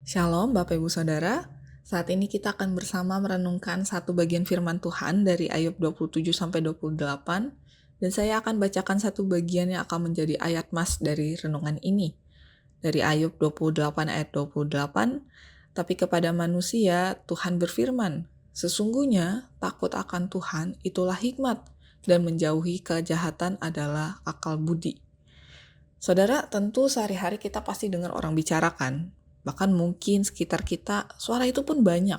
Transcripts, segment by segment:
Shalom Bapak Ibu Saudara, saat ini kita akan bersama merenungkan satu bagian firman Tuhan dari Ayub 27-28, dan saya akan bacakan satu bagian yang akan menjadi ayat mas dari renungan ini. Dari Ayub 28 ayat 28, tapi kepada manusia Tuhan berfirman, sesungguhnya takut akan Tuhan itulah hikmat, dan menjauhi kejahatan adalah akal budi. Saudara, tentu sehari-hari kita pasti dengar orang bicara kan? Bahkan mungkin sekitar kita, suara itu pun banyak.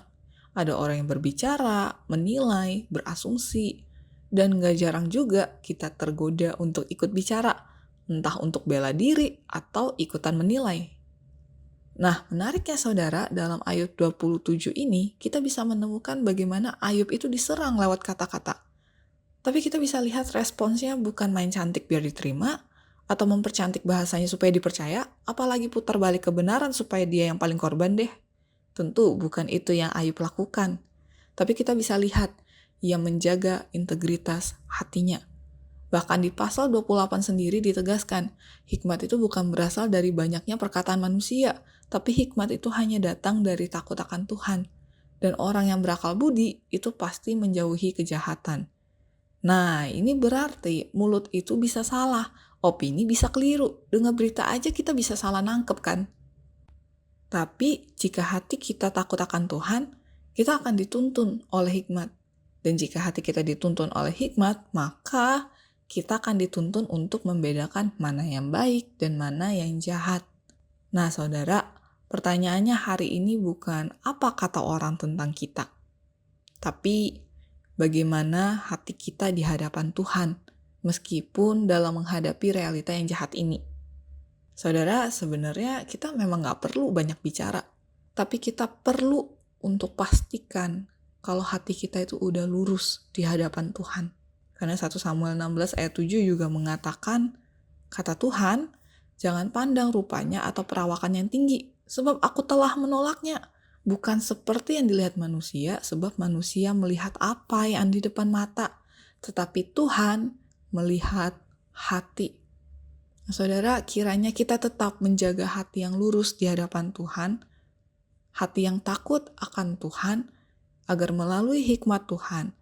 Ada orang yang berbicara, menilai, berasumsi, dan gak jarang juga kita tergoda untuk ikut bicara, entah untuk bela diri atau ikutan menilai. Nah, menariknya saudara, dalam Ayub 27 ini, kita bisa menemukan bagaimana Ayub itu diserang lewat kata-kata. Tapi kita bisa lihat responsnya bukan main cantik biar diterima, atau mempercantik bahasanya supaya dipercaya, apalagi putar balik kebenaran supaya dia yang paling korban deh. Tentu bukan itu yang Ayub lakukan. Tapi kita bisa lihat, ia menjaga integritas hatinya. Bahkan di pasal 28 sendiri ditegaskan, hikmat itu bukan berasal dari banyaknya perkataan manusia, tapi hikmat itu hanya datang dari takut akan Tuhan. Dan orang yang berakal budi itu pasti menjauhi kejahatan. Nah, ini berarti mulut itu bisa salah, opini bisa keliru. Dengar berita aja kita bisa salah nangkep kan? Tapi jika hati kita takut akan Tuhan, kita akan dituntun oleh hikmat. Dan jika hati kita dituntun oleh hikmat, maka kita akan dituntun untuk membedakan mana yang baik dan mana yang jahat. Nah, saudara, pertanyaannya hari ini bukan apa kata orang tentang kita, tapi bagaimana hati kita di hadapan Tuhan, meskipun dalam menghadapi realita yang jahat ini. Saudara, sebenarnya kita memang gak perlu banyak bicara, tapi kita perlu untuk pastikan kalau hati kita itu udah lurus di hadapan Tuhan. Karena 1 Samuel 16 ayat 7 juga mengatakan, kata Tuhan, jangan pandang rupanya atau perawakan yang tinggi, sebab aku telah menolaknya. Bukan seperti yang dilihat manusia, sebab manusia melihat apa yang di depan mata, tetapi Tuhan melihat hati. Nah, saudara, kiranya kita tetap menjaga hati yang lurus di hadapan Tuhan, hati yang takut akan Tuhan, agar melalui hikmat Tuhan,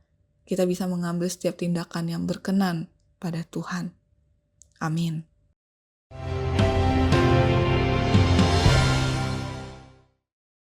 kita bisa mengambil setiap tindakan yang berkenan pada Tuhan. Amin.